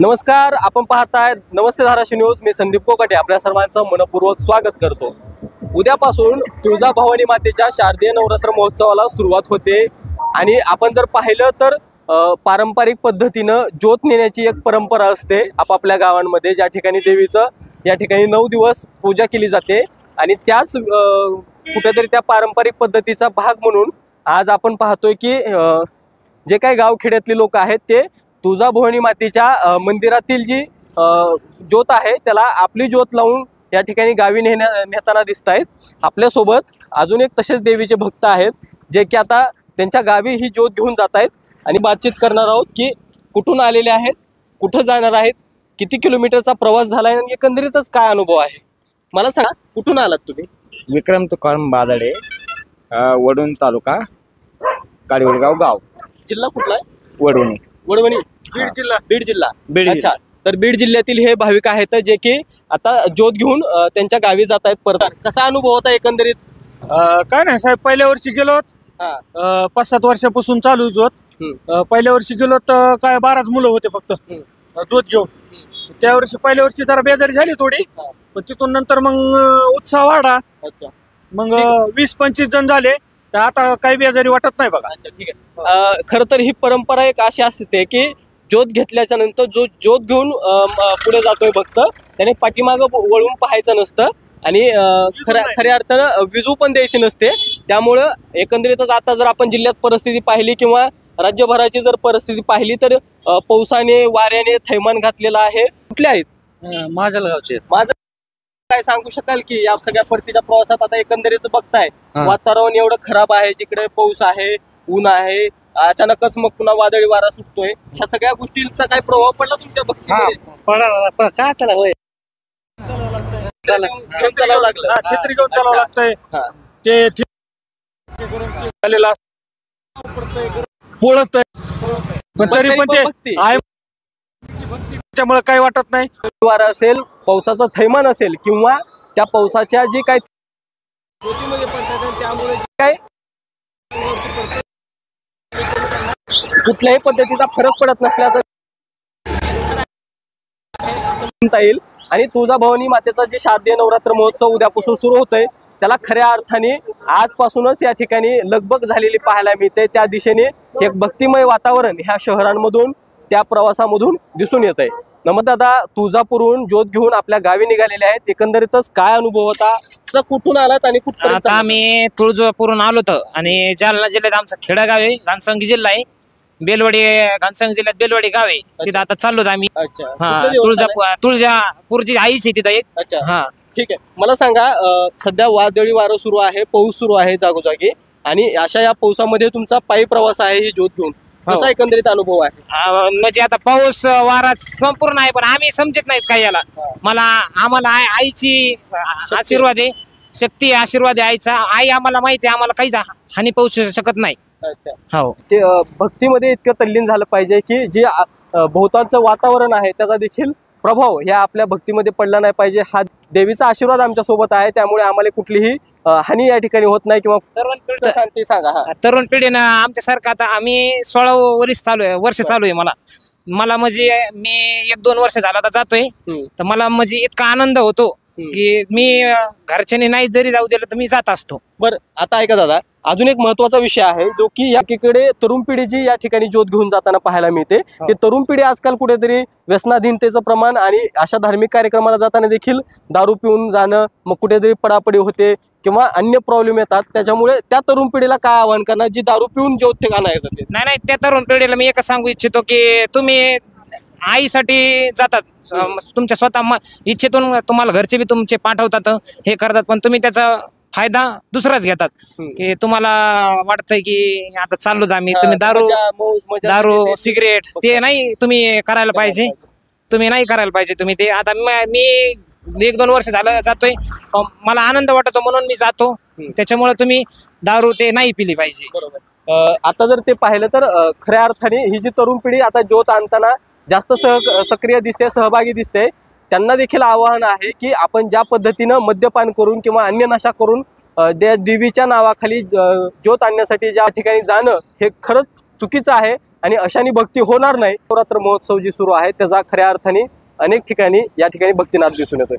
नमस्कार, आपण पाहताय नमस्ते धाराशिव न्यूज। मी संदीप कोकटे आपल्या सर्वांचं मनपूर्वक स्वागत करतो। उद्यापासून तुळजाभवानी मातेच्या शारदीय नवरात्र महोत्सवाला सुरुवात होते आणि आपण जर पाहिलं तर पारंपरिक पद्धतीनं ज्योत नेण्याची एक परंपरा असते आपापल्या गावांमध्ये, ज्या ठिकाणी देवीचं या ठिकाणी 9 दिवस पूजा केली जाते आणि त्याच कुठेतरी त्या पारंपरिक पद्धतीचा भाग म्हणून आज आपण पाहतोय की जे काही गावखेड्यातले लोक आहेत ते तुळजाभवानी मातेच्या मंदिरातील जी ज्योत आहे त्याला आपली ज्योत लावून या ठिकाणी गावी नेताना दिसत आहेत। आपल्यासोबत अजून एक तसेच देवीचे भक्त आहेत जे की आता त्यांच्या गावी ही ज्योत घेऊन जात आहेत आणि बातचीत करणार आहोत की कुठून आलेले आहेत, कुठं जाणार आहेत, किती किलोमीटरचा प्रवास झाला आहे आणि एकंदरीतच काय अनुभव आहे। मला सांगा, कुठून आलात तुम्ही? विक्रम तुकाराम बादडे, वडून तालुका, काडीवडगाव गाव, जिल्हा कुठला आहे? वडवणी, वडवणी, बीड जिल्हा। अच्छा, तर बीड जिल्ह्यातील हे भाविक आहेत जे की आता ज्योत घेऊन त्यांच्या गावी जात आहेत परत। कसा अनुभव होता एकंदरीत? काय नाही साहेब, पहिल्या वर्षी गेलो 5-7 वर्षापासून चालू ज्योत। पहिल्या वर्षी गेलो तर काय 12च मुलं होते फक्त ज्योत घेऊन। त्या वर्षी पहिल्या वर्षी जरा बेजारी झाली थोडी, पण तिथून नंतर मग उत्साह वाढला। मग 20-25 जण झाले तर आता काही बेजारी वाटत नाही बघा। ठीक आहे। खरं तर ही परंपरा एक अशी असते की ज्योत घेतल्याच्या नंतर जो ज्योत घेऊन पुढे जातोय भक्त त्याने पाठीमागं वळून पाहायचं नसतं आणि खऱ्या अर्थानं विजू पण द्यायची नसते। त्यामुळं एकंदरीतच आता जर आपण जिल्ह्यात परिस्थिती पाहिली किंवा राज्यभराची जर परिस्थिती पाहिली तर पावसाने वाऱ्याने थैमान घातलेलं आहे। कुठले आहेत? माझ्या गावचे। माझं काय सांगू शकाल की या सगळ्या परतीच्या प्रवासात आता एकंदरीत बघताय वातावरण एवढं खराब आहे, जिकडे पाऊस आहे, ऊन आहे, अचानकच मग पुन्हा वादळी वारा सुटतोय, ह्या सगळ्या गोष्टींचा काय प्रभाव पडला तुमच्या भक्तीमध्ये? काय त्याला होय घेऊन चालावं लागलं, छत्री घेऊन चालावं लागतंय ते पोळत, पण तरी पण ते आहे त्याच्यामुळे काही वाटत नाही। वारा असेल, पावसाचा थैमान असेल किंवा त्या पावसाच्या जी काय त्यामुळे काय कुठल्याही पद्धतीचा फरक पडत नसल्याचं म्हणता येईल। आणि तुळजाभवानी मातेचा जे शारदीय नवरात्र महोत्सव उद्यापासून सुरू होतोय त्याला खऱ्या अर्थाने आजपासूनच या ठिकाणी लगबग झालेली पाहायला मिळते। त्या दिशेने एक भक्तिमय वातावरण ह्या शहरांमधून त्या प्रवासामधून दिसून येत आहे। दादा, तुळजापूरहून ज्योत घेऊन आपल्या गावी निघालेले आहेत, एकंदरीतच काय अनुभव होता? तर कुठून आलात आणि कुठपर्यंत? आता आम्ही तुळजापूरहून आलो होतो आणि जालना जिल्ह्यात आमचा खेडा गाव आहे, घनसंगी जिल्हा आहे, बेलवाडी घनसंगी जिल्ह्यात बेलवाडी गाव आहे, तिथं आता चाललो आम्ही। तुळजापूरची आईच आहे तिथं एक। अच्छा, ठीक आहे। मला सांगा, सध्या वादळी वारं सुरू आहे, पाऊस सुरू आहे जागोजागी आणि अशा या पावसामध्ये तुमचा पायी प्रवास आहे ही ज्योत घेऊन, कसा एकंदरीत अनुभव आहे? म्हणजे आता पाऊस वारा संपूर्ण आहे पण आम्ही समजत नाहीत काही याला। आम्हाला आईची आशीर्वाद आहे, शक्ती आशीर्वाद आहे आईचा। आई आम्हाला माहिती आहे, आम्हाला काहीच हानी पोहोचू शकत नाही। अच्छा, हो, ते भक्तीमध्ये इतकं तल्लीन झालं पाहिजे की जे भोवतालचं वातावरण आहे त्याचा देखील प्रभाव ह्या आपल्या भक्तीमध्ये पडला नाही पाहिजे। हा देवीचा आशीर्वाद आमच्या सोबत आहे, त्यामुळे आम्हाला कुठलीही हानी या ठिकाणी होत नाही किंवा शांती सांगा। तरुण पिढीनं आमच्यासारखं आता आम्ही 16 वर्ष चालू आहे मला म्हणजे मी 1-2 वर्ष झाला आता जातोय, तर मला म्हणजे इतका आनंद होतो की मी घरच्याने नाही जरी जाऊ दिलं तर मी जात असतो। बरं, आता ऐका दादा, अजून एक महत्वाचा विषय आहे जो की या एकीकडे तरुण पिढी जी या ठिकाणी ज्योत घेऊन जाताना पाहायला मिळते, की तरुण पिढी आजकाल कुठेतरी व्यसनाधीनतेचं प्रमाण आणि अशा धार्मिक कार्यक्रमाला जाताना देखील दारू पिऊन जाणं, मग कुठेतरी पडापडी होते किंवा अन्य प्रॉब्लेम येतात। त्याच्यामुळे त्या तरुण पिढीला काय आव्हान करणार जी दारू पिऊन ज्योत ठिकाणा येतात? नाही, त्या तरुण पिढीला मी एकच सांगू इच्छितो की तुम्ही आईसाठी जातात, तुमच्या स्वतः इच्छेतून तुम्हाला घरचे बी तुमचे पाठवतात, हे करतात, पण तुम्ही त्याचा फायदा दुसराच घेतात की तुम्हाला वाटतंय की आता चाललो आम्ही, तुम्ही दारू सिगरेट ते नाही तुम्ही करायला पाहिजे, तुम्ही नाही करायला पाहिजे तुम्ही ते। आता मी 1-2 वर्ष झालं जातोय, मला आनंद वाटतो म्हणून मी जातो, त्याच्यामुळे तुम्ही दारू ते नाही पिली पाहिजे। बरोबर। आता जर ते पाहिलं तर खऱ्या अर्थाने ही जी तरुण पिढी आता ज्योत आणताना जास्त सक्रिय दिसते, सहभागी दिसते, त्यांना देखील आवाहन आहे की आपण ज्या पद्धतीनं मद्यपान करून किंवा अन्य नशा करून देवीच्या नावाखाली ज्योत आणण्यासाठी ज्या ठिकाणी जाणं हे खरंच चुकीचं आहे। आणि अशाने भक्ती होणार नाही. नवरात्र महोत्सव जी सुरू आहे त्याचा खऱ्या अर्थाने अनेक ठिकाणी या ठिकाणी भक्तिनाद दिसून येतोय.